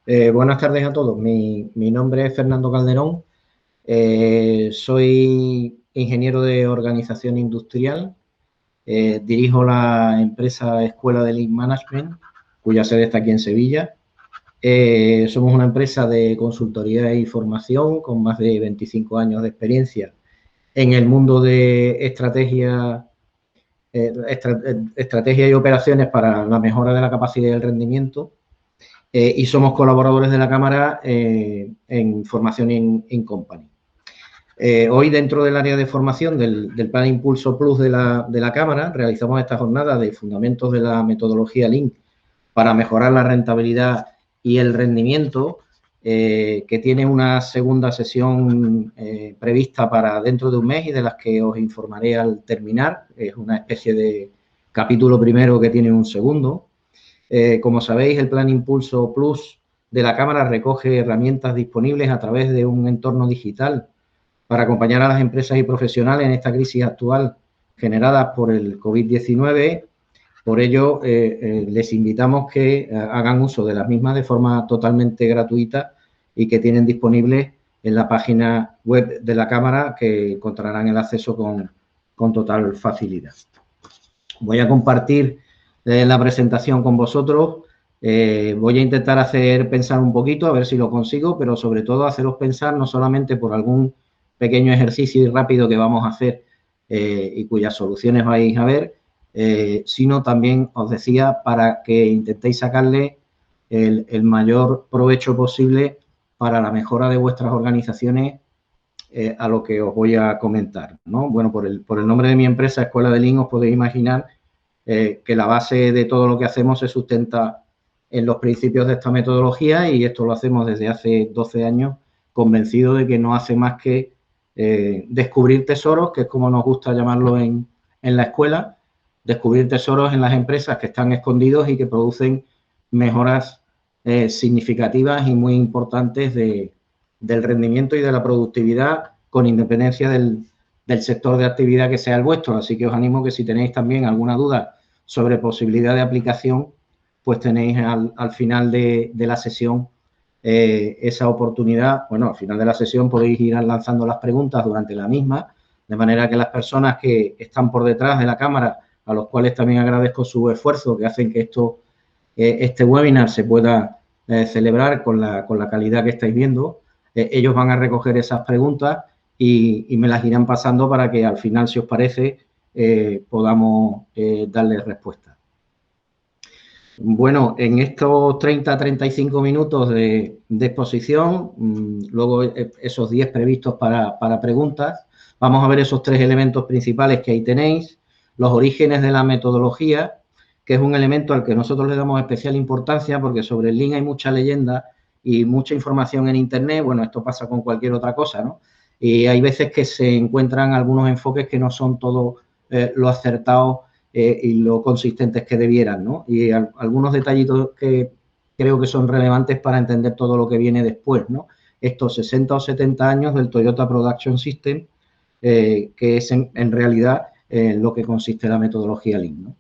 Buenas tardes a todos. Mi nombre es Fernando Calderón. Soy ingeniero de organización industrial. Dirijo la empresa Escuela de Lean Management, cuya sede está aquí en Sevilla. Somos una empresa de consultoría y formación con más de 25 años de experiencia en el mundo de estrategia y operaciones para la mejora de la capacidad y el rendimiento. Y somos colaboradores de la Cámara en formación in company. Hoy, dentro del área de formación del Plan Impulso Plus de la Cámara, realizamos esta jornada de fundamentos de la metodología Lean para mejorar la rentabilidad y el rendimiento, que tiene una segunda sesión prevista para dentro de un mes y de las que os informaré al terminar. Es una especie de capítulo primero que tiene un segundo. Como sabéis, el Plan Impulso Plus de la Cámara recoge herramientas disponibles a través de un entorno digital para acompañar a las empresas y profesionales en esta crisis actual generada por el COVID-19. Por ello, les invitamos que hagan uso de las mismas de forma totalmente gratuita y que tienen disponibles en la página web de la Cámara, que encontrarán el acceso con total facilidad. Voy a compartir la presentación con vosotros. Voy a intentar hacer pensar un poquito, a ver si lo consigo, pero sobre todo haceros pensar no solamente por algún pequeño ejercicio rápido que vamos a hacer y cuyas soluciones vais a ver, sino también, os decía, para que intentéis sacarle el mayor provecho posible para la mejora de vuestras organizaciones a lo que os voy a comentar, ¿no? Bueno, por el nombre de mi empresa, Escuela de Lean, os podéis imaginar que la base de todo lo que hacemos se sustenta en los principios de esta metodología, y esto lo hacemos desde hace 12 años, convencido de que no hace más que descubrir tesoros, que es como nos gusta llamarlo en la escuela, descubrir tesoros en las empresas que están escondidos y que producen mejoras significativas y muy importantes del rendimiento y de la productividad, con independencia del sector de actividad que sea el vuestro. Así que os animo que si tenéis también alguna duda sobre posibilidad de aplicación, pues tenéis al final de la sesión esa oportunidad. Bueno, al final de la sesión podéis ir lanzando las preguntas durante la misma, de manera que las personas que están por detrás de la cámara, a los cuales también agradezco su esfuerzo, que hacen que este webinar se pueda celebrar con la calidad que estáis viendo, ellos van a recoger esas preguntas y me las irán pasando para que al final, si os parece, podamos darles respuesta. Bueno, en estos 30-35 minutos de exposición, luego esos 10 previstos para preguntas, vamos a ver esos 3 elementos principales que ahí tenéis: los orígenes de la metodología, que es un elemento al que nosotros le damos especial importancia porque sobre el Lean hay mucha leyenda y mucha información en Internet. Bueno, esto pasa con cualquier otra cosa, ¿no? Y hay veces que se encuentran algunos enfoques que no son todos lo acertados y lo consistentes que debieran, ¿no? Y algunos detallitos que creo que son relevantes para entender todo lo que viene después, ¿no? Estos 60 o 70 años del Toyota Production System, que es en realidad lo que consiste la metodología Lean, ¿no?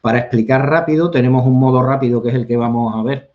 Para explicar rápido, tenemos un modo rápido que es el que vamos a ver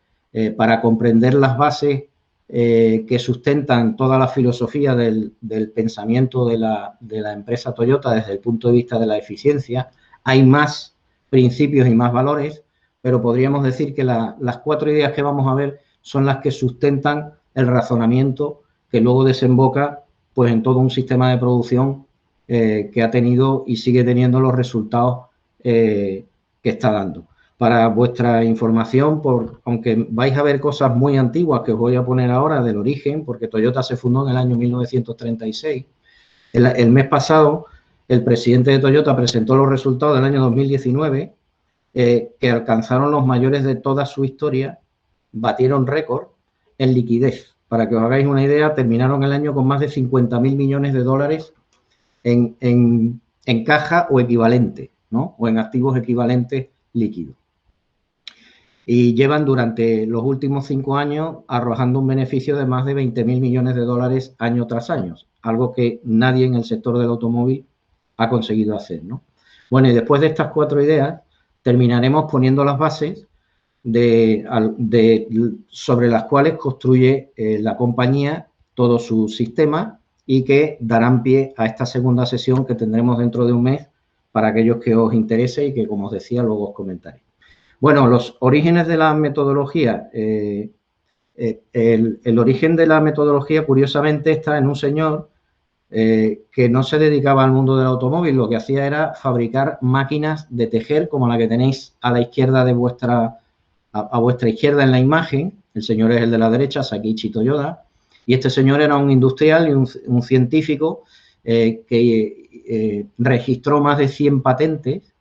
para comprender las bases que sustentan toda la filosofía del pensamiento de la empresa Toyota desde el punto de vista de la eficiencia. Hay más principios y más valores, pero podríamos decir que las 4 ideas que vamos a ver son las que sustentan el razonamiento que luego desemboca pues en todo un sistema de producción que ha tenido y sigue teniendo los resultados que está dando. Para vuestra información, aunque vais a ver cosas muy antiguas que os voy a poner ahora del origen, porque Toyota se fundó en el año 1936, el mes pasado el presidente de Toyota presentó los resultados del año 2019, que alcanzaron los mayores de toda su historia, batieron récord en liquidez. Para que os hagáis una idea, terminaron el año con más de 50.000 millones de dólares en caja o equivalente, ¿no? O en activos equivalentes líquidos. Y llevan durante los últimos 5 años arrojando un beneficio de más de 20.000 millones de dólares año tras año, algo que nadie en el sector del automóvil ha conseguido hacer, ¿no? Bueno, y después de estas 4 ideas, terminaremos poniendo las bases sobre las cuales construye la compañía todo su sistema y que darán pie a esta segunda sesión que tendremos dentro de un mes para aquellos que os interese y que, como os decía, luego os comentaré. Bueno, los orígenes de la metodología. El origen de la metodología, curiosamente, está en un señor que no se dedicaba al mundo del automóvil, lo que hacía era fabricar máquinas de tejer como la que tenéis a la izquierda de a vuestra izquierda en la imagen. El señor es el de la derecha, Sakichi Toyoda, y este señor era un industrial y un científico que registró más de 100 patentes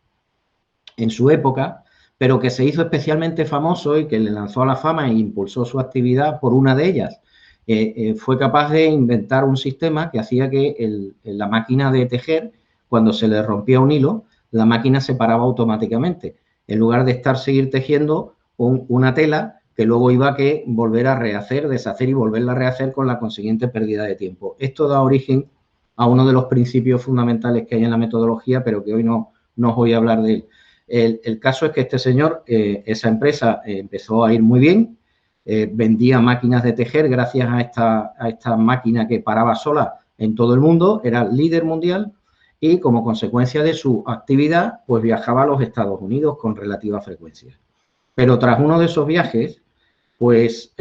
en su época, pero que se hizo especialmente famoso y que le lanzó a la fama e impulsó su actividad por una de ellas. Fue capaz de inventar un sistema que hacía que la máquina de tejer, cuando se le rompía un hilo, la máquina se paraba automáticamente. En lugar de seguir tejiendo una tela que luego iba a que volver a rehacer, deshacer y volverla a rehacer con la consiguiente pérdida de tiempo. Esto da origen a uno de los principios fundamentales que hay en la metodología, pero que hoy no os voy a hablar de él. El caso es que este señor, esa empresa empezó a ir muy bien, vendía máquinas de tejer gracias a esta máquina que paraba sola en todo el mundo, era líder mundial y como consecuencia de su actividad, pues viajaba a los Estados Unidos con relativa frecuencia. Pero tras uno de esos viajes, pues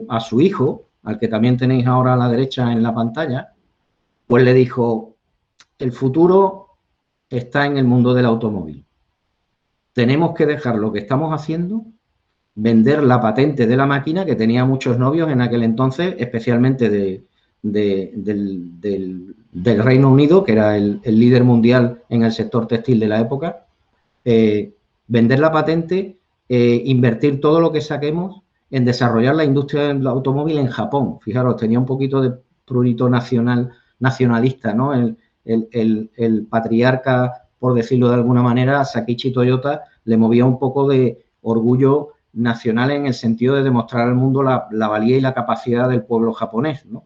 a su hijo, al que también tenéis ahora a la derecha en la pantalla, pues le dijo, el futuro está en el mundo del automóvil. Tenemos que dejar lo que estamos haciendo, vender la patente de la máquina, que tenía muchos novios en aquel entonces, especialmente del Reino Unido, que era el líder mundial en el sector textil de la época, vender la patente, invertir todo lo que saquemos en desarrollar la industria del automóvil en Japón. Fijaros, tenía un poquito de prurito nacionalista, ¿no? El patriarca, por decirlo de alguna manera, Sakichi Toyoda, le movía un poco de orgullo nacional en el sentido de demostrar al mundo la valía y la capacidad del pueblo japonés, ¿no?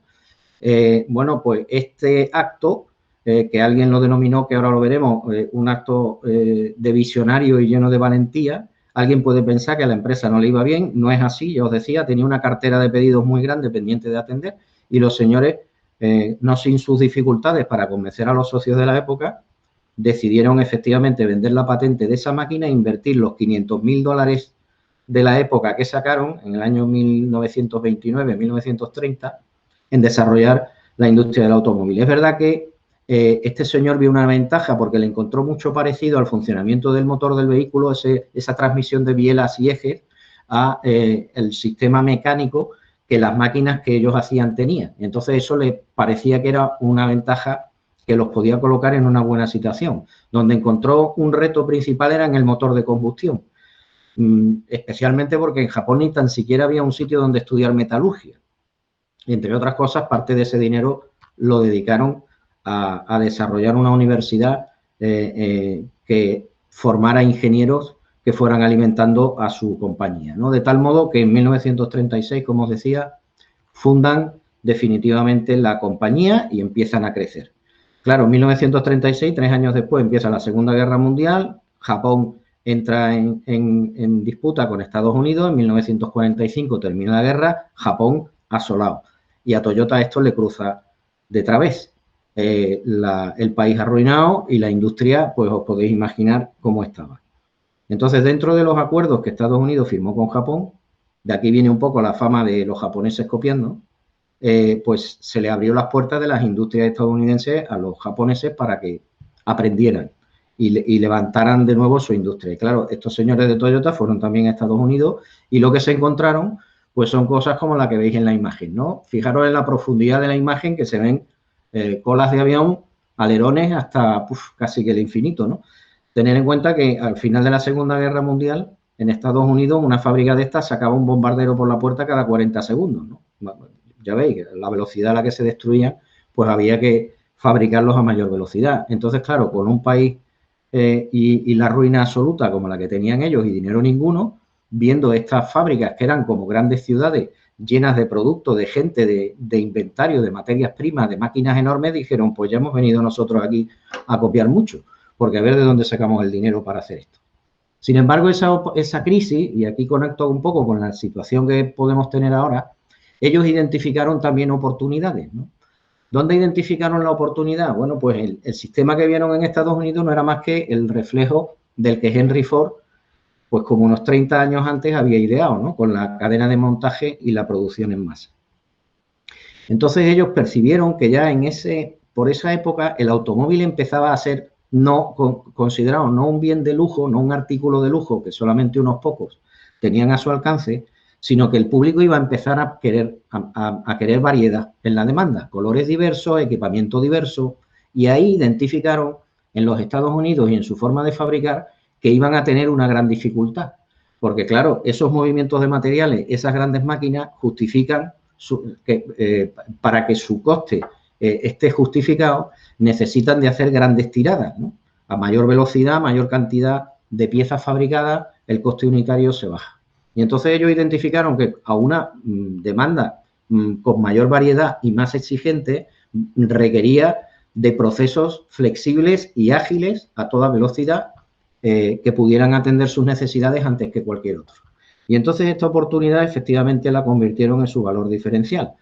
Bueno, pues este acto, que alguien lo denominó, que ahora lo veremos, un acto de visionario y lleno de valentía, alguien puede pensar que a la empresa no le iba bien, no es así, ya os decía, tenía una cartera de pedidos muy grande pendiente de atender y los señores, no sin sus dificultades para convencer a los socios de la época, decidieron efectivamente vender la patente de esa máquina e invertir los $500.000 de la época que sacaron en el año 1929-1930 en desarrollar la industria del automóvil. Es verdad que este señor vio una ventaja porque le encontró mucho parecido al funcionamiento del motor del vehículo, esa transmisión de bielas y ejes, a el sistema mecánico que las máquinas que ellos hacían tenían. Entonces eso le parecía que era una ventaja que los podía colocar en una buena situación. Donde encontró un reto principal era en el motor de combustión, especialmente porque en Japón ni tan siquiera había un sitio donde estudiar metalurgia. Y entre otras cosas, parte de ese dinero lo dedicaron a desarrollar una universidad que formara ingenieros que fueran alimentando a su compañía, ¿no? De tal modo que en 1936, como os decía, fundan definitivamente la compañía y empiezan a crecer. Claro, en 1936, 3 años después, empieza la Segunda Guerra Mundial, Japón entra en disputa con Estados Unidos, en 1945 termina la guerra, Japón asolado. Y a Toyota esto le cruza de través. El país arruinado y la industria, pues os podéis imaginar cómo estaba. Entonces, dentro de los acuerdos que Estados Unidos firmó con Japón, de aquí viene un poco la fama de los japoneses copiando, pues se le abrió las puertas de las industrias estadounidenses a los japoneses para que aprendieran y levantaran de nuevo su industria. Y claro, estos señores de Toyota fueron también a Estados Unidos y lo que se encontraron pues son cosas como la que veis en la imagen, ¿no? Fijaros en la profundidad de la imagen que se ven colas de avión, alerones hasta casi que el infinito, ¿no? Tener en cuenta que al final de la Segunda Guerra Mundial, en Estados Unidos, una fábrica de estas sacaba un bombardero por la puerta cada 40 segundos, ¿no? Ya veis, la velocidad a la que se destruían, pues había que fabricarlos a mayor velocidad. Entonces, claro, con un país y la ruina absoluta como la que tenían ellos y dinero ninguno, viendo estas fábricas que eran como grandes ciudades llenas de productos, de gente, de inventario, de materias primas, de máquinas enormes, dijeron, pues ya hemos venido nosotros aquí a copiar mucho, porque a ver de dónde sacamos el dinero para hacer esto. Sin embargo, esa crisis, y aquí conecto un poco con la situación que podemos tener ahora, ellos identificaron también oportunidades, ¿no? ¿Dónde identificaron la oportunidad? Bueno, pues el sistema que vieron en Estados Unidos no era más que el reflejo del que Henry Ford, pues como unos 30 años antes había ideado, ¿no? Con la cadena de montaje y la producción en masa. Entonces ellos percibieron que ya por esa época el automóvil empezaba a ser considerado no un bien de lujo, no un artículo de lujo que solamente unos pocos tenían a su alcance, sino que el público iba a empezar a querer variedad en la demanda, colores diversos, equipamiento diverso, y ahí identificaron en los Estados Unidos y en su forma de fabricar que iban a tener una gran dificultad, porque claro, esos movimientos de materiales, esas grandes máquinas justifican para que su coste esté justificado, necesitan de hacer grandes tiradas, ¿no? A mayor velocidad, mayor cantidad de piezas fabricadas, el coste unitario se baja. Y entonces ellos identificaron que a una demanda con mayor variedad y más exigente requería de procesos flexibles y ágiles a toda velocidad que pudieran atender sus necesidades antes que cualquier otro. Y entonces esta oportunidad efectivamente la convirtieron en su valor diferencial.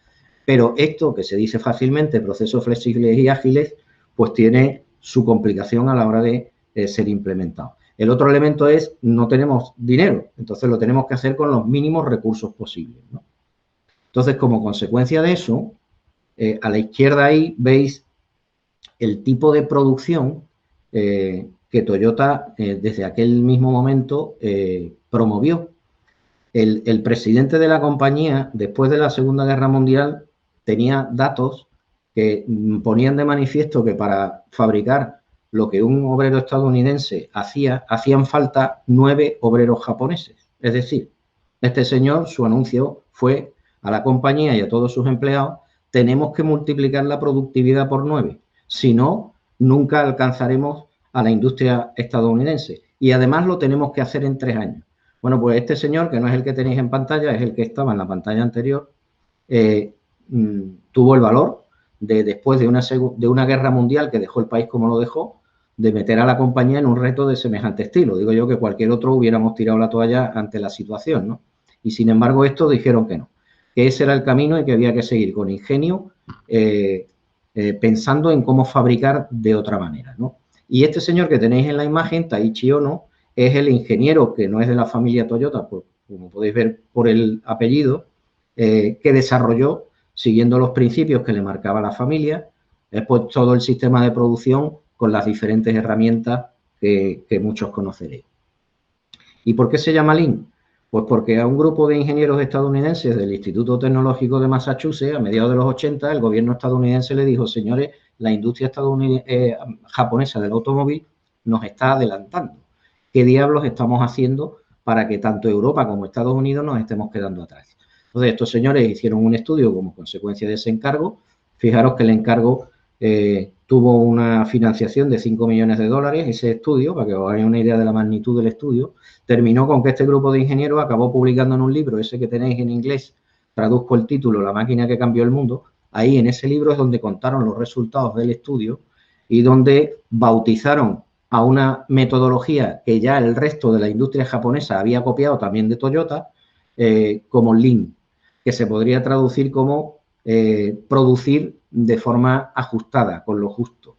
Pero esto que se dice fácilmente, procesos flexibles y ágiles, pues tiene su complicación a la hora de ser implementado. El otro elemento es no tenemos dinero, entonces lo tenemos que hacer con los mínimos recursos posibles, ¿no? Entonces, como consecuencia de eso, a la izquierda ahí veis el tipo de producción que Toyota desde aquel mismo momento promovió. El presidente de la compañía, después de la Segunda Guerra Mundial, tenía datos que ponían de manifiesto que para fabricar lo que un obrero estadounidense hacían falta 9 obreros japoneses. Es decir, este señor, su anuncio fue a la compañía y a todos sus empleados: tenemos que multiplicar la productividad por 9, si no, nunca alcanzaremos a la industria estadounidense. Y además lo tenemos que hacer en 3 años. Bueno, pues este señor, que no es el que tenéis en pantalla, es el que estaba en la pantalla anterior, tuvo el valor de, después de una guerra mundial que dejó el país como lo dejó, de meter a la compañía en un reto de semejante estilo. Digo yo que cualquier otro hubiéramos tirado la toalla ante la situación, ¿no? Y sin embargo estos dijeron que no, que ese era el camino y que había que seguir con ingenio, pensando en cómo fabricar de otra manera, ¿no? Y este señor que tenéis en la imagen, Taiichi Ohno, es el ingeniero que no es de la familia Toyota, como podéis ver por el apellido, que desarrolló, siguiendo los principios que le marcaba la familia, pues todo el sistema de producción con las diferentes herramientas que muchos conoceréis. ¿Y por qué se llama Lean? Pues porque a un grupo de ingenieros estadounidenses del Instituto Tecnológico de Massachusetts, a mediados de los 80, el gobierno estadounidense le dijo: señores, la industria japonesa del automóvil nos está adelantando. ¿Qué diablos estamos haciendo para que tanto Europa como Estados Unidos nos estemos quedando atrás? Entonces, estos señores hicieron un estudio como consecuencia de ese encargo. Fijaros que el encargo tuvo una financiación de 5 millones de dólares. Ese estudio, para que os hagáis una idea de la magnitud del estudio, terminó con que este grupo de ingenieros acabó publicando en un libro, ese que tenéis en inglés, traduzco el título, La máquina que cambió el mundo. Ahí en ese libro es donde contaron los resultados del estudio y donde bautizaron a una metodología que ya el resto de la industria japonesa había copiado también de Toyota, como Lean, que se podría traducir como producir de forma ajustada, con lo justo.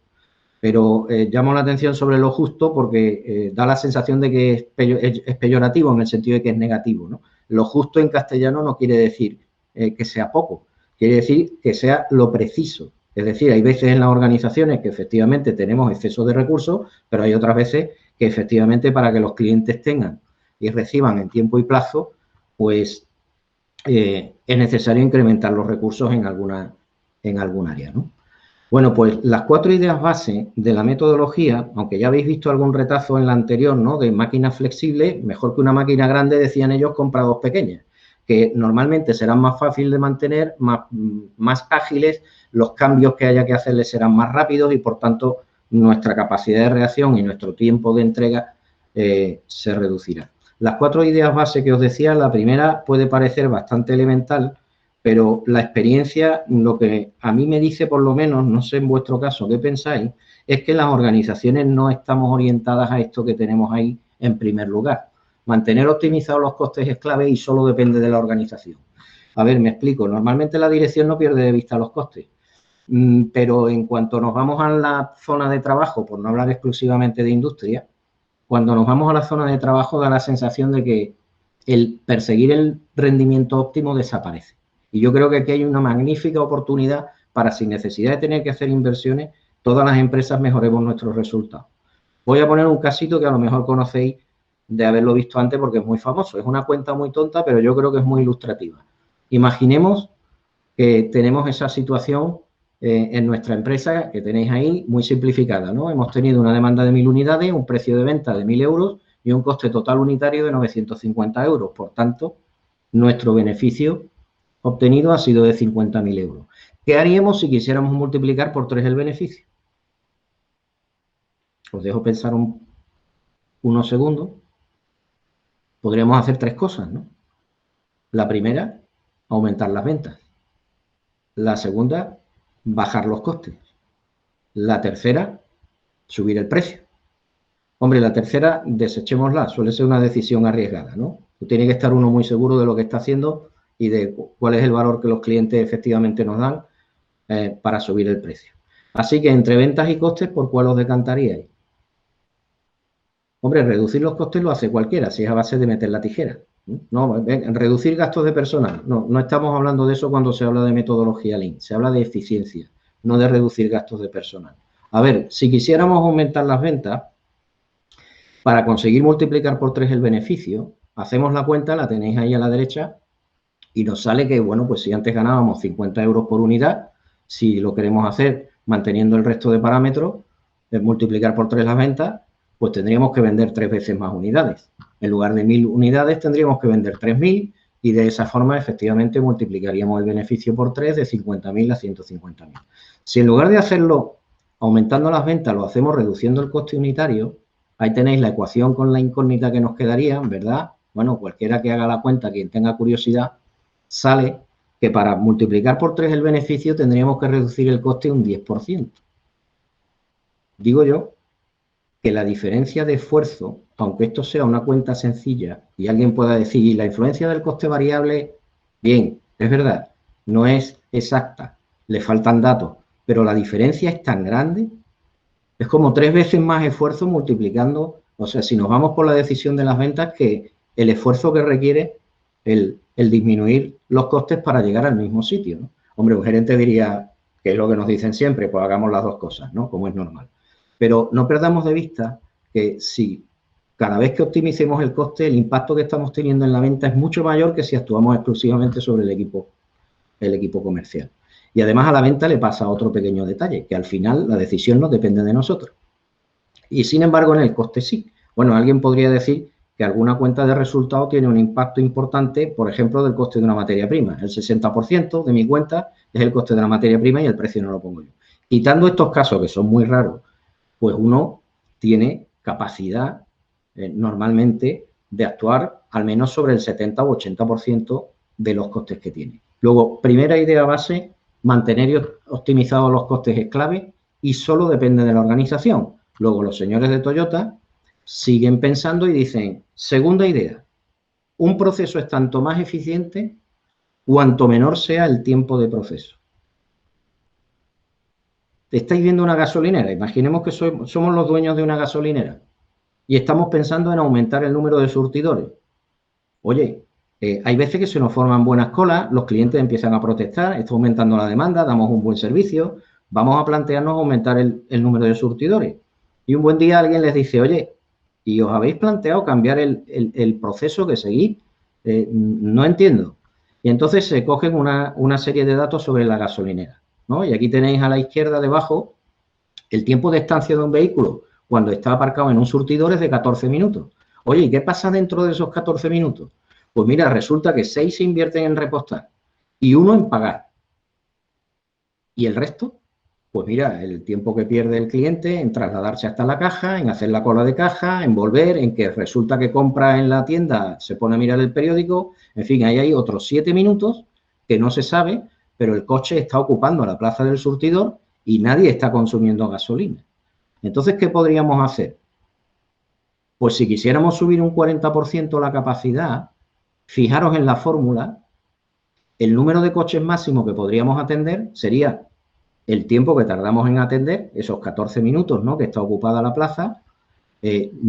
Pero llamo la atención sobre lo justo porque da la sensación de que es peyorativo, en el sentido de que es negativo, ¿no? Lo justo en castellano no quiere decir que sea poco, quiere decir que sea lo preciso. Es decir, hay veces en las organizaciones que efectivamente tenemos exceso de recursos, pero hay otras veces que efectivamente para que los clientes tengan y reciban en tiempo y plazo, pues es necesario incrementar los recursos en alguna área, ¿no? Bueno, pues las 4 ideas base de la metodología, aunque ya habéis visto algún retazo en la anterior, ¿no?, de máquinas flexibles, mejor que una máquina grande, decían ellos, compra 2 pequeñas, que normalmente serán más fáciles de mantener, más ágiles, los cambios que haya que hacerles serán más rápidos y, por tanto, nuestra capacidad de reacción y nuestro tiempo de entrega se reducirá. Las 4 ideas base que os decía, la primera puede parecer bastante elemental, pero la experiencia, lo que a mí me dice, por lo menos, no sé en vuestro caso qué pensáis, es que las organizaciones no estamos orientadas a esto que tenemos ahí en primer lugar. Mantener optimizados los costes es clave y solo depende de la organización. A ver, me explico. Normalmente la dirección no pierde de vista los costes, pero en cuanto nos vamos a la zona de trabajo, por no hablar exclusivamente de industria, cuando nos vamos a la zona de trabajo da la sensación de que el perseguir el rendimiento óptimo desaparece. Y yo creo que aquí hay una magnífica oportunidad para, sin necesidad de tener que hacer inversiones, todas las empresas mejoremos nuestros resultados. Voy a poner un casito que a lo mejor conocéis de haberlo visto antes porque es muy famoso. Es una cuenta muy tonta, pero yo creo que es muy ilustrativa. Imaginemos que tenemos esa situación en nuestra empresa que tenéis ahí muy simplificada, ¿no? Hemos tenido una demanda de 1.000 unidades, un precio de venta de 1.000 euros y un coste total unitario de 950 euros. Por tanto, nuestro beneficio obtenido ha sido de 50.000 euros. ¿Qué haríamos si quisiéramos multiplicar por 3 el beneficio? Os dejo pensar unos segundos. Podríamos hacer 3 cosas, ¿no? La primera, aumentar las ventas. La segunda, bajar los costes. La tercera, subir el precio. Hombre, la tercera, desechémosla, suele ser una decisión arriesgada, ¿no? Tiene que estar uno muy seguro de lo que está haciendo y de cuál es el valor que los clientes efectivamente nos dan para subir el precio. Así que entre ventas y costes, ¿por cuál os decantaríais? Hombre, reducir los costes lo hace cualquiera, si es a base de meter la tijera. No, reducir gastos de personal. No estamos hablando de eso cuando se habla de metodología Lean. Se habla de eficiencia, no de reducir gastos de personal. A ver, si quisiéramos aumentar las ventas, para conseguir multiplicar por 3 el beneficio, hacemos la cuenta, la tenéis ahí a la derecha, y nos sale que, bueno, pues si antes ganábamos 50 euros por unidad, si lo queremos hacer manteniendo el resto de parámetros, multiplicar por 3 las ventas, pues tendríamos que vender 3 veces más unidades. En lugar de 1.000 unidades tendríamos que vender 3.000 y de esa forma efectivamente multiplicaríamos el beneficio por 3 de 50.000 a 150.000. Si en lugar de hacerlo aumentando las ventas lo hacemos reduciendo el coste unitario, ahí tenéis la ecuación con la incógnita que nos quedaría, ¿verdad? Bueno, cualquiera que haga la cuenta, quien tenga curiosidad, sale que para multiplicar por 3 el beneficio tendríamos que reducir el coste un 10%. Digo yo que la diferencia de esfuerzo, aunque esto sea una cuenta sencilla y alguien pueda decir, y la influencia del coste variable, bien, es verdad, no es exacta, le faltan datos, pero la diferencia es tan grande, es como 3 veces más esfuerzo multiplicando, o sea, si nos vamos por la decisión de las ventas, que el esfuerzo que requiere el disminuir los costes para llegar al mismo sitio, ¿no? Hombre, un gerente diría, que es lo que nos dicen siempre, pues hagamos las dos cosas, ¿no? Como es normal. Pero no perdamos de vista que si cada vez que optimicemos el coste, el impacto que estamos teniendo en la venta es mucho mayor que si actuamos exclusivamente sobre el equipo comercial. Y además a la venta le pasa otro pequeño detalle, que al final la decisión no depende de nosotros. Y sin embargo en el coste sí. Bueno, alguien podría decir que alguna cuenta de resultados tiene un impacto importante, por ejemplo, del coste de una materia prima. El 60% de mi cuenta es el coste de la materia prima y el precio no lo pongo yo. Quitando estos casos que son muy raros, pues uno tiene capacidad normalmente de actuar al menos sobre el 70 o 80% de los costes que tiene. Luego, primera idea base, mantener optimizados los costes es clave y solo depende de la organización. Luego, los señores de Toyota siguen pensando y dicen, segunda idea, un proceso es tanto más eficiente cuanto menor sea el tiempo de proceso. Estáis viendo una gasolinera, imaginemos que somos los dueños de una gasolinera y estamos pensando en aumentar el número de surtidores. Oye, hay veces que se nos forman buenas colas, los clientes empiezan a protestar, está aumentando la demanda, damos un buen servicio, vamos a plantearnos aumentar el número de surtidores. Y un buen día alguien les dice, oye, ¿y os habéis planteado cambiar el proceso que seguís? No entiendo. Y entonces se cogen una serie de datos sobre la gasolinera, ¿no? Y aquí tenéis a la izquierda debajo el tiempo de estancia de un vehículo cuando está aparcado en un surtidor es de 14 minutos. Oye, ¿y qué pasa dentro de esos 14 minutos? Pues mira, resulta que 6 se invierten en repostar y 1 en pagar. ¿Y el resto? Pues mira, el tiempo que pierde el cliente en trasladarse hasta la caja, en hacer la cola de caja, en volver, en que resulta que compra en la tienda, se pone a mirar el periódico, en fin, ahí hay otros 7 minutos que no se sabe, pero el coche está ocupando la plaza del surtidor y nadie está consumiendo gasolina. Entonces, ¿qué podríamos hacer? Pues si quisiéramos subir un 40% la capacidad, fijaros en la fórmula, el número de coches máximo que podríamos atender sería el tiempo que tardamos en atender, esos 14 minutos, ¿no?, que está ocupada la plaza, el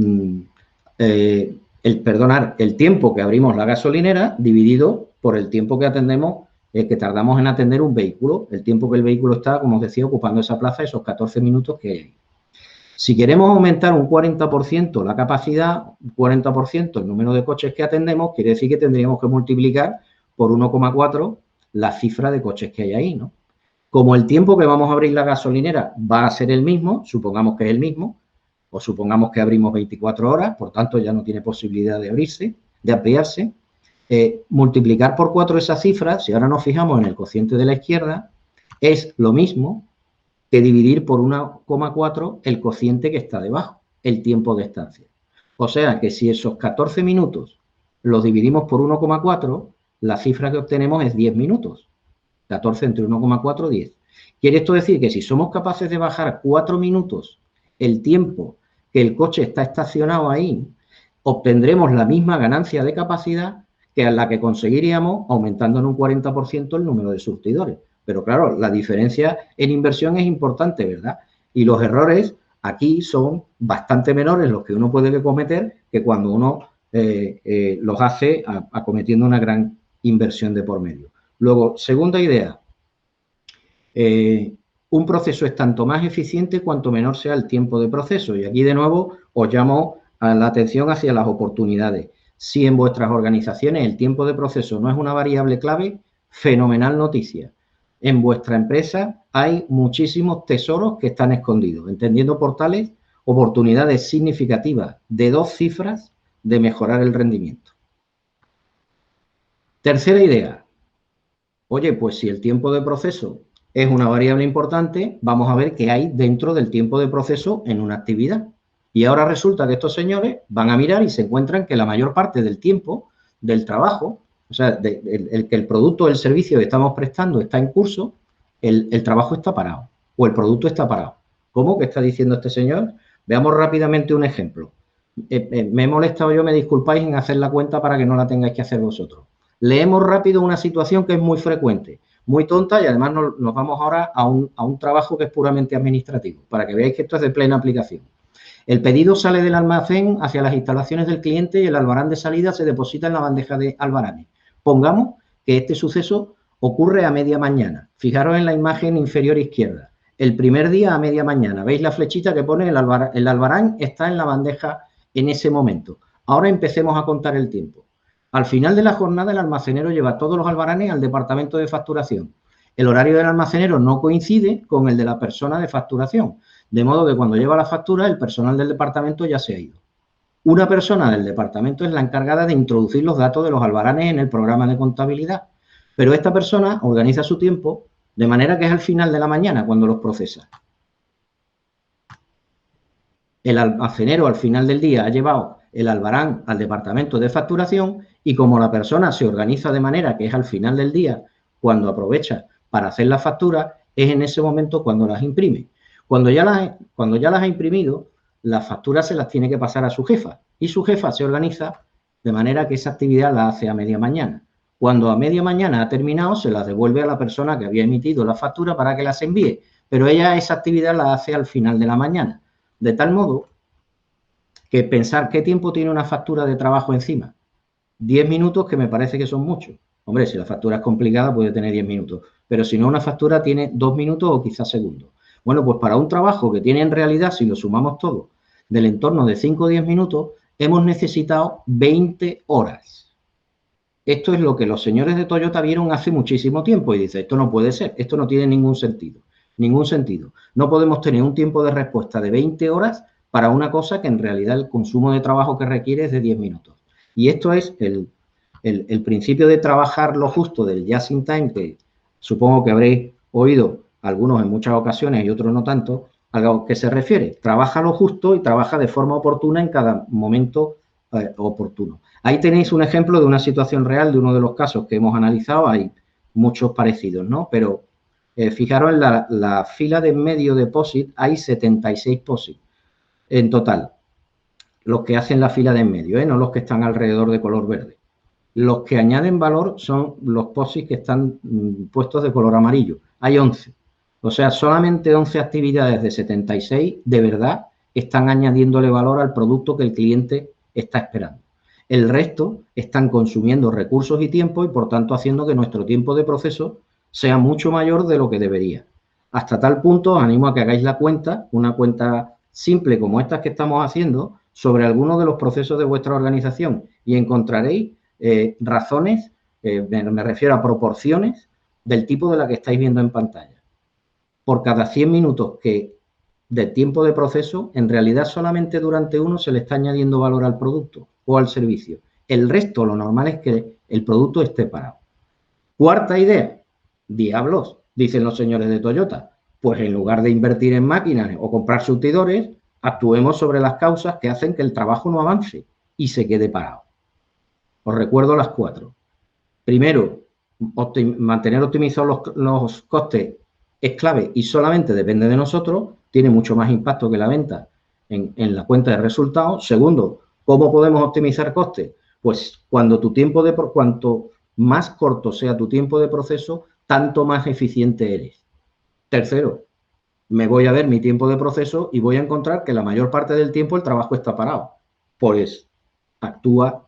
tiempo que abrimos la gasolinera dividido por el tiempo que atendemos, que tardamos en atender un vehículo, el tiempo que el vehículo está, como os decía, ocupando esa plaza, esos 14 minutos que hay ahí. Si queremos aumentar un 40% la capacidad, un 40% el número de coches que atendemos, quiere decir que tendríamos que multiplicar por 1,4 la cifra de coches que hay ahí, ¿no? Como el tiempo que vamos a abrir la gasolinera va a ser el mismo, supongamos que es el mismo, o supongamos que abrimos 24 horas, por tanto ya no tiene posibilidad de abrirse, de ampliarse, multiplicar por 4 esa cifra, si ahora nos fijamos en el cociente de la izquierda, es lo mismo que dividir por 1,4 el cociente que está debajo, el tiempo de estancia. O sea que si esos 14 minutos los dividimos por 1,4, la cifra que obtenemos es 10 minutos. 14 entre 1,4, 10. Quiere esto decir que si somos capaces de bajar 4 minutos el tiempo que el coche está estacionado ahí, obtendremos la misma ganancia de capacidad que a la que conseguiríamos aumentando en un 40% el número de surtidores. Pero claro, la diferencia en inversión es importante, ¿verdad? Y los errores aquí son bastante menores los que uno puede cometer que cuando uno los hace acometiendo una gran inversión de por medio. Luego, segunda idea, un proceso es tanto más eficiente cuanto menor sea el tiempo de proceso. Y aquí de nuevo os llamo a la atención hacia las oportunidades. Si en vuestras organizaciones el tiempo de proceso no es una variable clave, fenomenal noticia. En vuestra empresa hay muchísimos tesoros que están escondidos, entendiendo por tales oportunidades significativas de 2 cifras de mejorar el rendimiento. Tercera idea. Oye, pues si el tiempo de proceso es una variable importante, vamos a ver qué hay dentro del tiempo de proceso en una actividad. Y ahora resulta que estos señores van a mirar y se encuentran que la mayor parte del tiempo del trabajo, o sea, que el producto o el servicio que estamos prestando está en curso, el trabajo está parado o el producto está parado. ¿Cómo? ¿Qué está diciendo este señor? Veamos rápidamente un ejemplo. Me he molestado yo, me disculpáis, en hacer la cuenta para que no la tengáis que hacer vosotros. Leemos rápido una situación que es muy frecuente, muy tonta, y además nos vamos ahora a un trabajo que es puramente administrativo, para que veáis que esto es de plena aplicación. El pedido sale del almacén hacia las instalaciones del cliente y el albarán de salida se deposita en la bandeja de albaranes. Pongamos que este suceso ocurre a media mañana. Fijaros en la imagen inferior izquierda. El primer día a media mañana. ¿Veis la flechita que pone el albarán? Está en la bandeja en ese momento. Ahora empecemos a contar el tiempo. Al final de la jornada, el almacenero lleva todos los albaranes al departamento de facturación. El horario del almacenero no coincide con el de la persona de facturación, de modo que cuando lleva la factura, el personal del departamento ya se ha ido. Una persona del departamento es la encargada de introducir los datos de los albaranes en el programa de contabilidad, pero esta persona organiza su tiempo de manera que es al final de la mañana cuando los procesa. El almacenero al final del día ha llevado el albarán al departamento de facturación y como la persona se organiza de manera que es al final del día cuando aprovecha para hacer la factura, es en ese momento cuando las imprime. Cuando ya las ha imprimido, las facturas se las tiene que pasar a su jefa y su jefa se organiza de manera que esa actividad la hace a media mañana. Cuando a media mañana ha terminado, se las devuelve a la persona que había emitido la factura para que las envíe, pero ella esa actividad la hace al final de la mañana. De tal modo que pensar qué tiempo tiene una factura de trabajo encima. 10 minutos, que me parece que son muchos. Hombre, si la factura es complicada puede tener 10 minutos, pero si no, una factura tiene 2 minutos o quizás segundos. Bueno, pues para un trabajo que tiene en realidad, si lo sumamos todo, del entorno de 5 o 10 minutos, hemos necesitado 20 horas. Esto es lo que los señores de Toyota vieron hace muchísimo tiempo y dicen, esto no puede ser, esto no tiene ningún sentido. Ningún sentido. No podemos tener un tiempo de respuesta de 20 horas para una cosa que en realidad el consumo de trabajo que requiere es de 10 minutos. Y esto es el principio de trabajar lo justo del just in time, que supongo que habréis oído algunos en muchas ocasiones y otros no tanto, algo que se refiere. Trabaja lo justo y trabaja de forma oportuna en cada momento oportuno. Ahí tenéis un ejemplo de una situación real de uno de los casos que hemos analizado. Hay muchos parecidos, ¿no? Pero fijaros en la fila de en medio de POSIT, hay 76 POSIT en total. los que hacen la fila de en medio, no los que están alrededor de color verde. Los que añaden valor son los POSIT que están puestos de color amarillo. Hay 11. O sea, solamente 11 actividades de 76 de verdad están añadiéndole valor al producto que el cliente está esperando. El resto están consumiendo recursos y tiempo y, por tanto, haciendo que nuestro tiempo de proceso sea mucho mayor de lo que debería. Hasta tal punto, os animo a que hagáis la cuenta, una cuenta simple como estas que estamos haciendo, sobre algunos de los procesos de vuestra organización y encontraréis razones, me refiero a proporciones del tipo de la que estáis viendo en pantalla. Por cada 100 minutos de tiempo de proceso, en realidad solamente durante uno se le está añadiendo valor al producto o al servicio. El resto, lo normal es que el producto esté parado. Cuarta idea, diablos, dicen los señores de Toyota, pues en lugar de invertir en máquinas o comprar surtidores, actuemos sobre las causas que hacen que el trabajo no avance y se quede parado. Os recuerdo las 4. Primero, mantener optimizados los costes es clave y solamente depende de nosotros, tiene mucho más impacto que la venta en la cuenta de resultados. Segundo, ¿cómo podemos optimizar costes? Pues cuanto más corto sea tu tiempo de proceso, tanto más eficiente eres. Tercero, me voy a ver mi tiempo de proceso y voy a encontrar que la mayor parte del tiempo el trabajo está parado. Pues actúa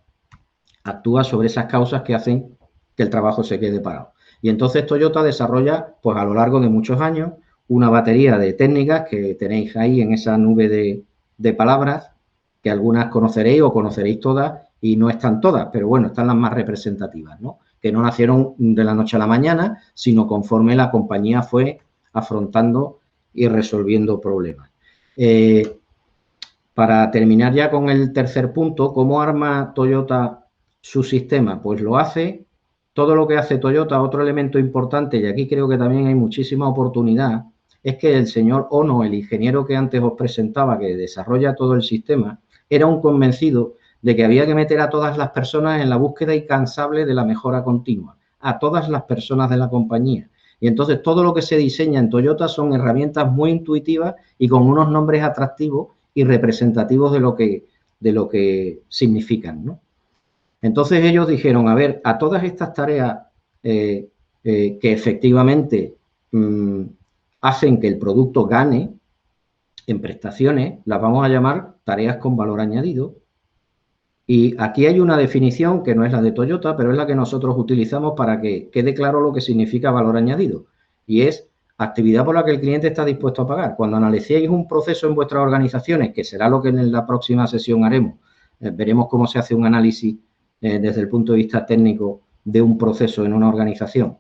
sobre esas causas que hacen que el trabajo se quede parado. Y entonces Toyota desarrolla, pues a lo largo de muchos años, una batería de técnicas que tenéis ahí en esa nube de palabras, que algunas conoceréis o conoceréis todas y no están todas, pero bueno, están las más representativas, ¿no? Que no nacieron de la noche a la mañana, sino conforme la compañía fue afrontando y resolviendo problemas. Para terminar ya con el tercer punto, ¿cómo arma Toyota su sistema? Pues lo hace, todo lo que hace Toyota, otro elemento importante, y aquí creo que también hay muchísima oportunidad, es que el señor Ono, el ingeniero que antes os presentaba, que desarrolla todo el sistema, era un convencido de que había que meter a todas las personas en la búsqueda incansable de la mejora continua, a todas las personas de la compañía. Y entonces todo lo que se diseña en Toyota son herramientas muy intuitivas y con unos nombres atractivos y representativos de lo que significan, ¿no? Entonces ellos dijeron, a ver, a todas estas tareas que efectivamente hacen que el producto gane en prestaciones, las vamos a llamar tareas con valor añadido. Y aquí hay una definición que no es la de Toyota, pero es la que nosotros utilizamos para que quede claro lo que significa valor añadido. Y es actividad por la que el cliente está dispuesto a pagar. Cuando analicéis un proceso en vuestras organizaciones, que será lo que en la próxima sesión haremos, veremos cómo se hace un análisis desde el punto de vista técnico de un proceso en una organización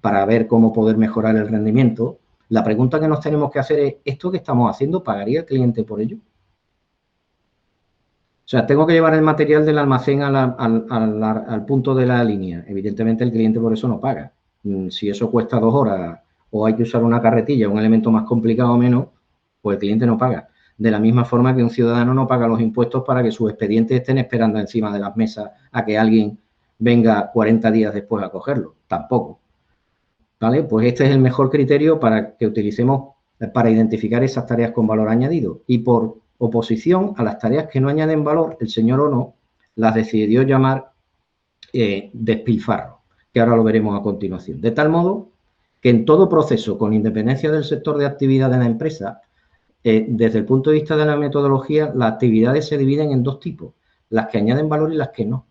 para ver cómo poder mejorar el rendimiento. La pregunta que nos tenemos que hacer es, ¿esto que estamos haciendo pagaría el cliente por ello? O sea, tengo que llevar el material del almacén al punto de la línea. Evidentemente, el cliente por eso no paga. Si eso cuesta 2 horas o hay que usar una carretilla, un elemento más complicado o menos, pues el cliente no paga. De la misma forma que un ciudadano no paga los impuestos para que sus expedientes estén esperando encima de las mesas a que alguien venga 40 días después a cogerlo. Tampoco. ¿Vale? Pues este es el mejor criterio para que utilicemos para identificar esas tareas con valor añadido. Y por oposición a las tareas que no añaden valor, el señor Ono las decidió llamar despilfarro, que ahora lo veremos a continuación. De tal modo que en todo proceso, con independencia del sector de actividad de la empresa, desde el punto de vista de la metodología, las actividades se dividen en 2 tipos, las que añaden valor y las que no.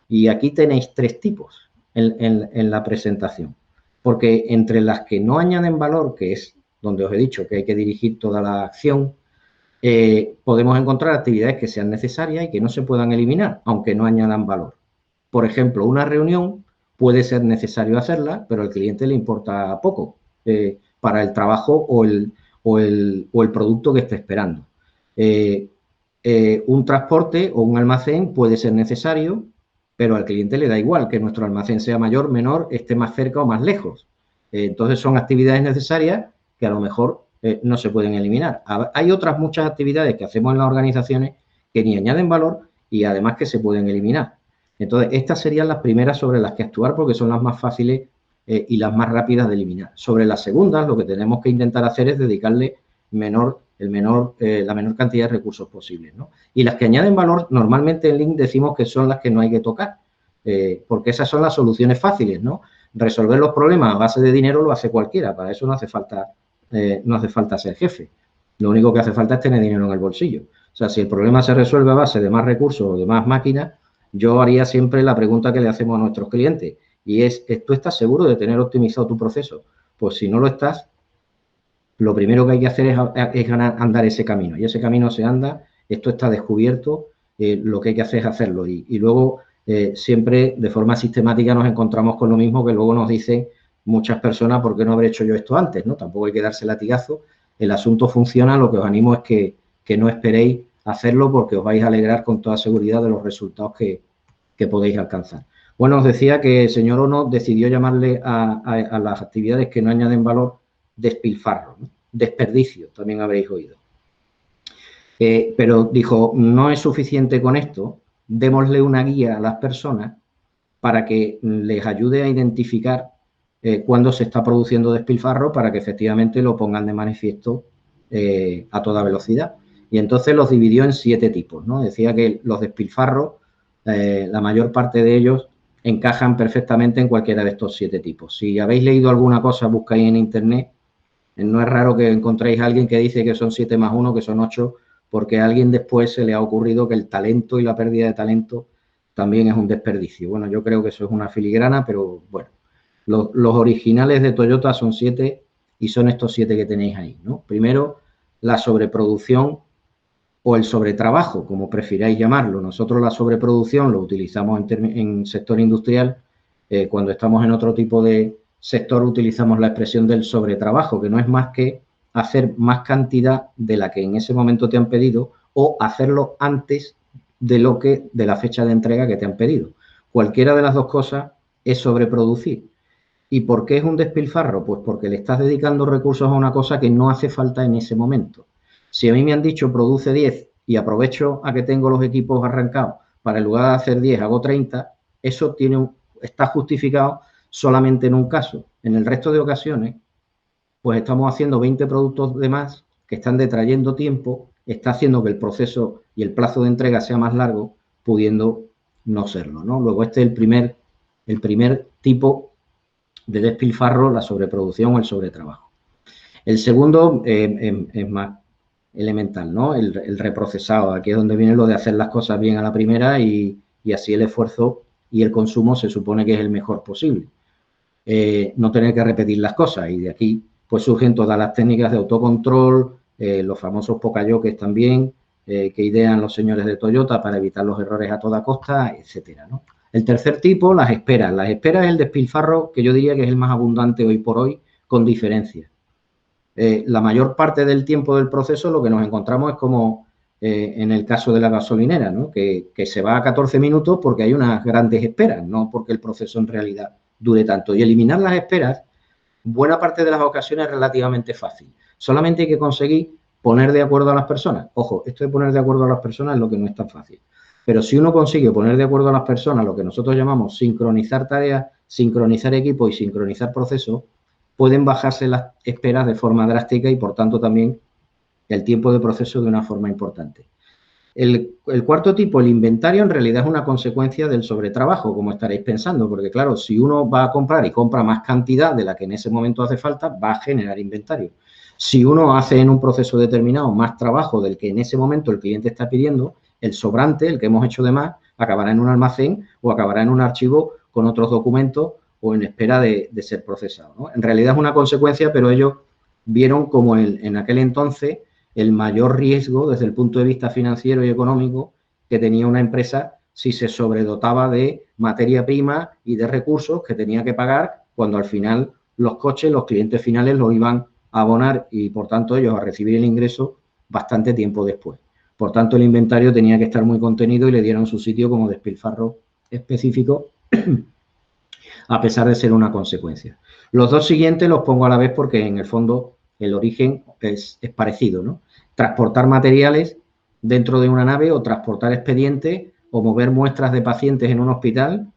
Y aquí tenéis 3 tipos en la presentación, porque entre las que no añaden valor, que es donde os he dicho que hay que dirigir toda la acción, podemos encontrar actividades que sean necesarias y que no se puedan eliminar, aunque no añadan valor. Por ejemplo, una reunión puede ser necesario hacerla, pero al cliente le importa poco para el trabajo o el producto que esté esperando. Un transporte o un almacén puede ser necesario, pero al cliente le da igual que nuestro almacén sea mayor, menor, esté más cerca o más lejos. Entonces son actividades necesarias que a lo mejor no se pueden eliminar. Hay otras muchas actividades que hacemos en las organizaciones que ni añaden valor y además que se pueden eliminar. Entonces, estas serían las primeras sobre las que actuar porque son las más fáciles y las más rápidas de eliminar. Sobre las segundas, lo que tenemos que intentar hacer es dedicarle menor la menor cantidad de recursos posibles, ¿no? Y las que añaden valor, normalmente en Lean decimos que son las que no hay que tocar, porque esas son las soluciones fáciles, ¿no? Resolver los problemas a base de dinero lo hace cualquiera, para eso no hace falta ser jefe. Lo único que hace falta es tener dinero en el bolsillo. O sea, si el problema se resuelve a base de más recursos o de más máquinas, yo haría siempre la pregunta que le hacemos a nuestros clientes, y es, ¿tú estás seguro de tener optimizado tu proceso? Pues si no lo estás, lo primero que hay que hacer es andar ese camino. Y ese camino se anda, esto está descubierto, lo que hay que hacer es hacerlo. Y luego, siempre de forma sistemática nos encontramos con lo mismo que luego nos dicen muchas personas, ¿por qué no habré hecho yo esto antes? ¿No? Tampoco hay que darse latigazo. El asunto funciona, lo que os animo es que no esperéis hacerlo porque os vais a alegrar con toda seguridad de los resultados que podéis alcanzar. Bueno, os decía que el señor Ono decidió llamarle a las actividades que no añaden valor despilfarro, ¿no? Desperdicio, también habréis oído. Pero dijo, no es suficiente con esto, démosle una guía a las personas para que les ayude a identificar cuándo se está produciendo despilfarro para que efectivamente lo pongan de manifiesto a toda velocidad. Y entonces los dividió en 7 tipos, ¿no? Decía que los despilfarros, la mayor parte de ellos encajan perfectamente en cualquiera de estos 7 tipos. Si habéis leído alguna cosa, buscáis en internet. No es raro que encontréis a alguien que dice que son 7 más 1, que son 8, porque a alguien después se le ha ocurrido que el talento y la pérdida de talento también es un desperdicio. Bueno, yo creo que eso es una filigrana, pero bueno, los originales de Toyota son 7 y son estos 7 que tenéis ahí, ¿no? Primero, la sobreproducción o el sobretrabajo, como prefiráis llamarlo. Nosotros la sobreproducción lo utilizamos en sector industrial. Cuando estamos en otro tipo de sector utilizamos la expresión del sobretrabajo, que no es más que hacer más cantidad de la que en ese momento te han pedido o hacerlo antes de la fecha de entrega que te han pedido. Cualquiera de las dos cosas es sobreproducir. ¿Y por qué es un despilfarro? Pues porque le estás dedicando recursos a una cosa que no hace falta en ese momento. Si a mí me han dicho produce 10 y aprovecho a que tengo los equipos arrancados para en lugar de hacer 10 hago 30, eso está justificado solamente en un caso. En el resto de ocasiones, pues estamos haciendo 20 productos de más que están detrayendo tiempo, está haciendo que el proceso y el plazo de entrega sea más largo, pudiendo no serlo, ¿no? Luego este es el primer tipo de despilfarro, la sobreproducción o el sobretrabajo. El segundo es más elemental, ¿no? El reprocesado. Aquí es donde viene lo de hacer las cosas bien a la primera y así el esfuerzo y el consumo se supone que es el mejor posible. No tener que repetir las cosas y de aquí pues surgen todas las técnicas de autocontrol, los famosos pokayokes también, que idean los señores de Toyota para evitar los errores a toda costa, etcétera, ¿no? El tercer tipo, las esperas. Las esperas es el despilfarro que yo diría que es el más abundante hoy por hoy, con diferencia. La mayor parte del tiempo del proceso lo que nos encontramos es como en el caso de la gasolinera, ¿no? Que se va a 14 minutos porque hay unas grandes esperas, no porque el proceso en realidad dure tanto. Y eliminar las esperas, buena parte de las ocasiones es relativamente fácil. Solamente hay que conseguir poner de acuerdo a las personas. Ojo, esto de poner de acuerdo a las personas es lo que no es tan fácil. Pero si uno consigue poner de acuerdo a las personas, lo que nosotros llamamos sincronizar tareas, sincronizar equipos y sincronizar procesos, pueden bajarse las esperas de forma drástica y, por tanto, también el tiempo de proceso de una forma importante. El cuarto tipo, el inventario, en realidad es una consecuencia del sobretrabajo, como estaréis pensando, porque, claro, si uno va a comprar y compra más cantidad de la que en ese momento hace falta, va a generar inventario. Si uno hace en un proceso determinado más trabajo del que en ese momento el cliente está pidiendo, el sobrante, el que hemos hecho de más, acabará en un almacén o acabará en un archivo con otros documentos o en espera de ser procesado, ¿no? En realidad es una consecuencia, pero ellos vieron como en aquel entonces el mayor riesgo desde el punto de vista financiero y económico que tenía una empresa si se sobredotaba de materia prima y de recursos que tenía que pagar cuando al final los coches, los clientes finales los iban a abonar y, por tanto, ellos a recibir el ingreso bastante tiempo después. Por tanto, el inventario tenía que estar muy contenido y le dieron su sitio como despilfarro específico a pesar de ser una consecuencia. Los dos siguientes los pongo a la vez porque, en el fondo, el origen es parecido, ¿no? Transportar materiales dentro de una nave o transportar expedientes o mover muestras de pacientes en un hospital,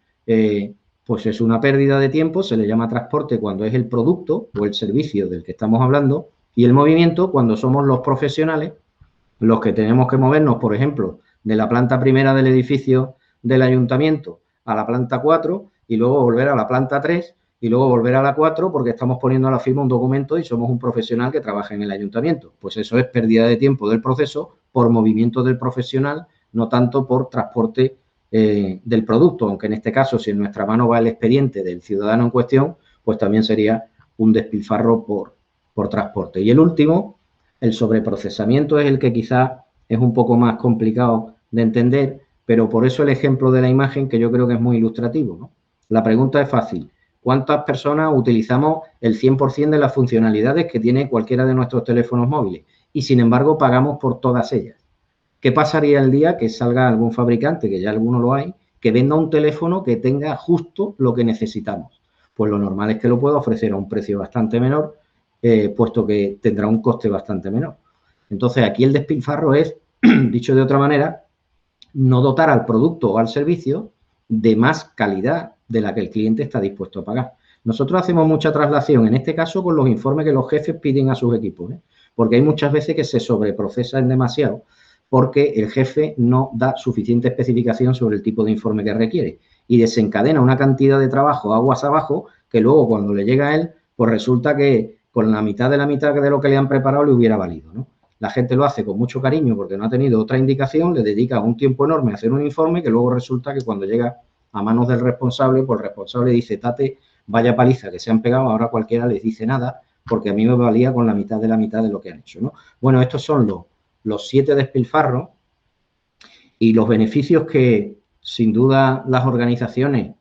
pues es una pérdida de tiempo, se le llama transporte cuando es el producto o el servicio del que estamos hablando Y el movimiento, cuando somos los profesionales, los que tenemos que movernos, por ejemplo, de la planta primera del edificio del ayuntamiento a la planta 4 y luego volver a la planta 3 y luego volver a la 4 porque estamos poniendo a la firma un documento y somos un profesional que trabaja en el ayuntamiento. Pues eso es pérdida de tiempo del proceso por movimiento del profesional, no tanto por transporte del producto, aunque en este caso, si en nuestra mano va el expediente del ciudadano en cuestión, pues también sería un despilfarro por transporte. Y el último, el sobreprocesamiento, es el que quizás es un poco más complicado de entender, pero por eso el ejemplo de la imagen, que yo creo que es muy ilustrativo, ¿no? La pregunta es fácil. ¿Cuántas personas utilizamos el 100% de las funcionalidades que tiene cualquiera de nuestros teléfonos móviles? Y, sin embargo, pagamos por todas ellas. ¿Qué pasaría el día que salga algún fabricante, que ya alguno lo hay, que venda un teléfono que tenga justo lo que necesitamos? Pues lo normal es que lo pueda ofrecer a un precio bastante menor, puesto que tendrá un coste bastante menor. Entonces, aquí el despilfarro es, dicho de otra manera, no dotar al producto o al servicio de más calidad de la que el cliente está dispuesto a pagar. Nosotros hacemos mucha traslación, en este caso, con los informes que los jefes piden a sus equipos, porque hay muchas veces que se sobreprocesan demasiado porque el jefe no da suficiente especificación sobre el tipo de informe que requiere y desencadena una cantidad de trabajo aguas abajo que luego cuando le llega a él, pues resulta que con la mitad de lo que le han preparado le hubiera valido, ¿no? La gente lo hace con mucho cariño porque no ha tenido otra indicación, le dedica un tiempo enorme a hacer un informe que luego resulta que cuando llega a manos del responsable, pues el responsable dice, tate, vaya paliza que se han pegado, ahora cualquiera les dice nada porque a mí me valía con la mitad de lo que han hecho, ¿no? Bueno, estos son los 7 despilfarros y los beneficios que, sin duda, las organizaciones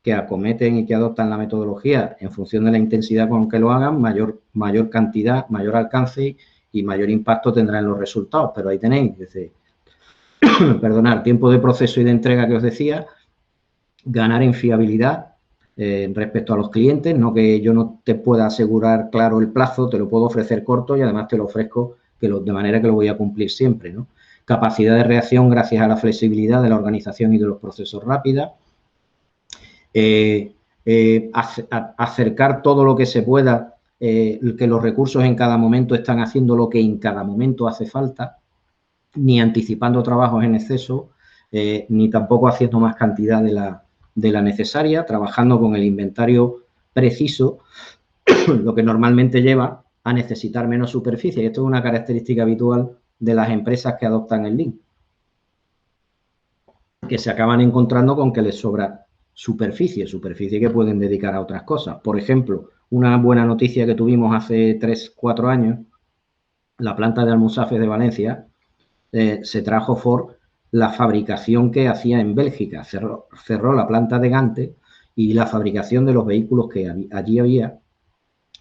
que acometen y que adoptan la metodología en función de la intensidad con que lo hagan, mayor cantidad, mayor alcance y mayor impacto tendrá en los resultados. Pero ahí tenéis, desde, tiempo de proceso y de entrega que os decía, ganar en fiabilidad respecto a los clientes, no que yo no te pueda asegurar claro el plazo, te lo puedo ofrecer corto y además te lo ofrezco de manera que lo voy a cumplir siempre, ¿no? Capacidad de reacción gracias a la flexibilidad de la organización y de los procesos rápida. Acercar todo lo que se pueda, que los recursos en cada momento están haciendo lo que en cada momento hace falta, ni anticipando trabajos en exceso, ni tampoco haciendo más cantidad de la necesaria, trabajando con el inventario preciso, lo que normalmente lleva a necesitar menos superficie. Y esto es una característica habitual de las empresas que adoptan el Lean, que se acaban encontrando con que les sobra superficie que pueden dedicar a otras cosas. Por ejemplo, una buena noticia que tuvimos hace 3-4 años, la planta de Almusafes de Valencia se trajo por la fabricación que hacía en Bélgica. Cerró la planta de Gante y la fabricación de los vehículos que allí había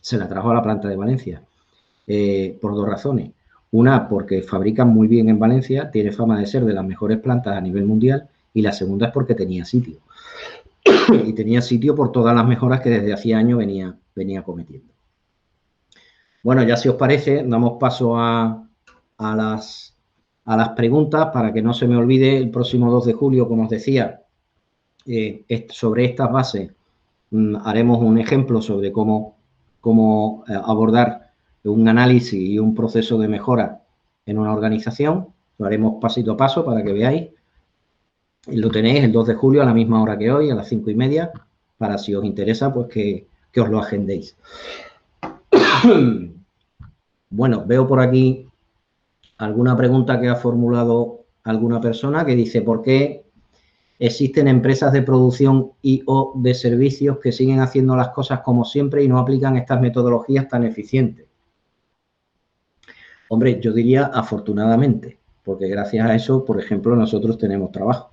se la trajo a la planta de Valencia, por 2 razones. Una, porque fabrican muy bien en Valencia, tiene fama de ser de las mejores plantas a nivel mundial, y la segunda es porque tenía sitio. Y tenía sitio por todas las mejoras que desde hacía años venía cometiendo. Bueno, ya si os parece, damos paso a las preguntas para que no se me olvide. El próximo 2 de julio, como os decía, sobre estas bases haremos un ejemplo sobre cómo abordar un análisis y un proceso de mejora en una organización. Lo haremos pasito a paso para que veáis. Lo tenéis el 2 de julio a la misma hora que hoy, a las 5:30, para si os interesa, pues que os lo agendéis. Bueno, veo por aquí alguna pregunta que ha formulado alguna persona que dice, ¿por qué existen empresas de producción y o de servicios que siguen haciendo las cosas como siempre y no aplican estas metodologías tan eficientes? Hombre, yo diría afortunadamente, porque gracias a eso, por ejemplo, nosotros tenemos trabajo.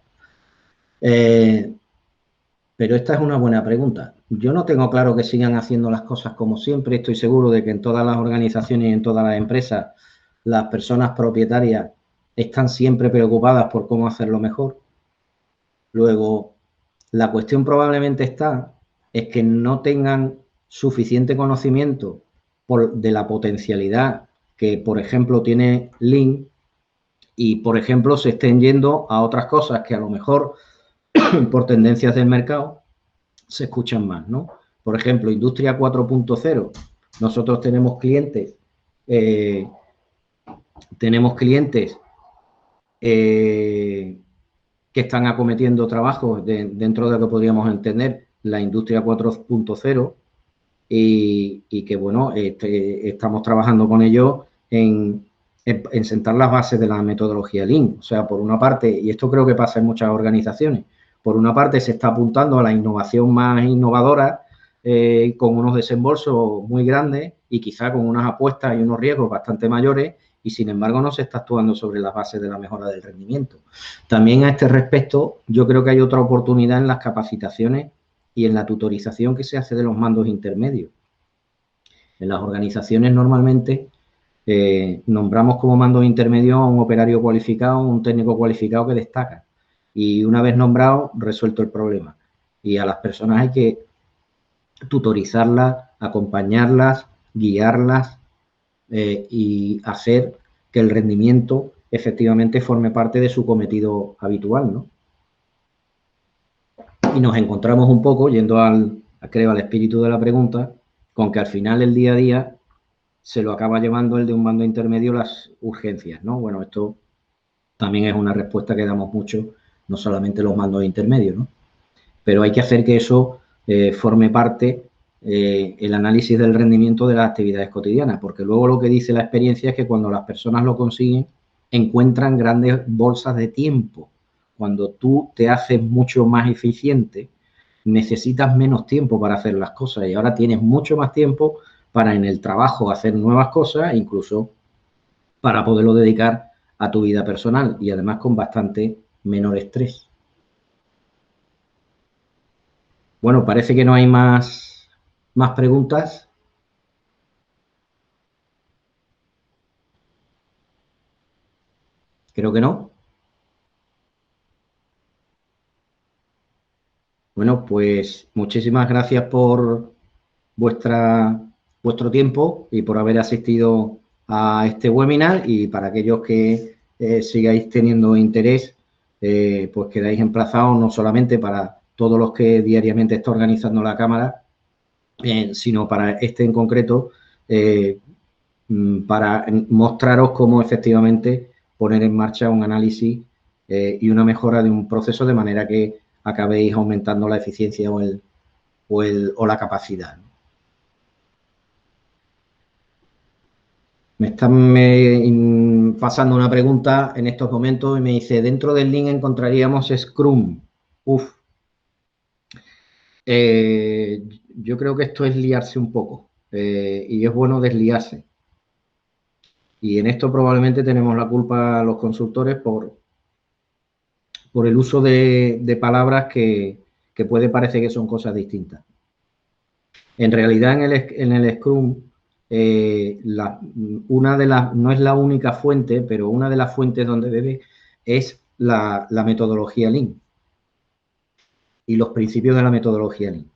Pero esta es una buena pregunta. Yo no tengo claro que sigan haciendo las cosas como siempre. Estoy seguro de que en todas las organizaciones y en todas las empresas las personas propietarias están siempre preocupadas por cómo hacerlo mejor. Luego, la cuestión probablemente es que no tengan suficiente conocimiento de la potencialidad que, por ejemplo, tiene Lean y, por ejemplo, se estén yendo a otras cosas que a lo mejor por tendencias del mercado se escuchan más, ¿no? Por ejemplo, Industria 4.0. Nosotros tenemos clientes tenemos clientes que están acometiendo trabajos dentro de lo que podríamos entender la industria 4.0 y que, bueno, estamos trabajando con ellos en sentar las bases de la metodología Lean. O sea, por una parte, y esto creo que pasa en muchas organizaciones, por una parte se está apuntando a la innovación más innovadora con unos desembolsos muy grandes y quizá con unas apuestas y unos riesgos bastante mayores, y sin embargo no se está actuando sobre las bases de la mejora del rendimiento. También a este respecto, yo creo que hay otra oportunidad en las capacitaciones y en la tutorización que se hace de los mandos intermedios. En las organizaciones normalmente nombramos como mandos intermedios a un operario cualificado, un técnico cualificado que destaca. Y una vez nombrado, resuelto el problema. Y a las personas hay que tutorizarlas, acompañarlas, guiarlas y hacer que el rendimiento efectivamente forme parte de su cometido habitual, ¿no? Y nos encontramos un poco, yendo creo, al espíritu de la pregunta, con que al final el día a día se lo acaba llevando el de un mando intermedio las urgencias, ¿no? Bueno, esto también es una respuesta que damos mucho, no solamente los mandos intermedios, ¿no? Pero hay que hacer que eso forme parte el análisis del rendimiento de las actividades cotidianas, porque luego lo que dice la experiencia es que cuando las personas lo consiguen, encuentran grandes bolsas de tiempo. Cuando tú te haces mucho más eficiente, necesitas menos tiempo para hacer las cosas y ahora tienes mucho más tiempo para en el trabajo hacer nuevas cosas, incluso para poderlo dedicar a tu vida personal y además con bastante menor estrés. Bueno, parece que no hay más preguntas. Creo que no. Bueno, pues muchísimas gracias por vuestro tiempo y por haber asistido a este webinar, y para aquellos que sigáis teniendo interés, pues quedáis emplazados no solamente para todos los que diariamente está organizando la Cámara, sino para este en concreto, para mostraros cómo efectivamente poner en marcha un análisis y una mejora de un proceso de manera que acabéis aumentando la eficiencia o la capacidad. Me están pasando una pregunta en estos momentos y me dice, dentro del link encontraríamos Scrum. Uf. Yo creo que esto es liarse un poco y es bueno desliarse. Y en esto probablemente tenemos la culpa los consultores por el uso de palabras que puede parecer que son cosas distintas. En realidad, en el Scrum, no es la única fuente, pero una de las fuentes donde bebe es la metodología Lean y los principios de la metodología Lean.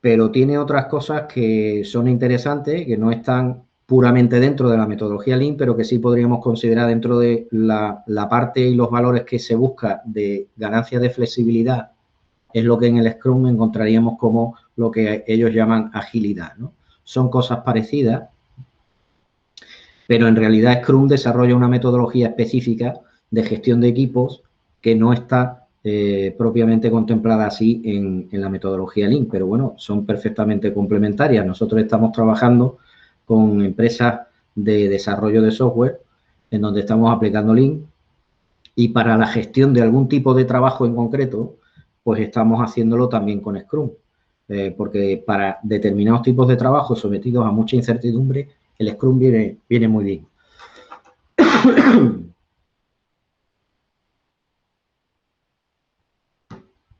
Pero tiene otras cosas que son interesantes, que no están puramente dentro de la metodología Lean, pero que sí podríamos considerar dentro de la parte y los valores que se busca de ganancia de flexibilidad. Es lo que en el Scrum encontraríamos como lo que ellos llaman agilidad, ¿no? Son cosas parecidas, pero en realidad Scrum desarrolla una metodología específica de gestión de equipos que no está propiamente contemplada así en la metodología Lean, pero bueno, son perfectamente complementarias. Nosotros estamos trabajando con empresas de desarrollo de software en donde estamos aplicando Lean, y para la gestión de algún tipo de trabajo en concreto, pues estamos haciéndolo también con Scrum, porque para determinados tipos de trabajo sometidos a mucha incertidumbre, el Scrum viene muy bien.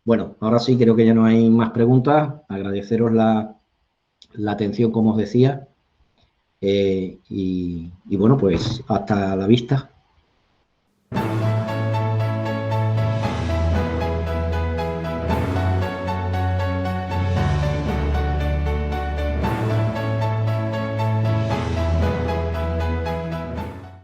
Bueno, ahora sí creo que ya no hay más preguntas. Agradeceros la atención, como os decía, y bueno, pues hasta la vista.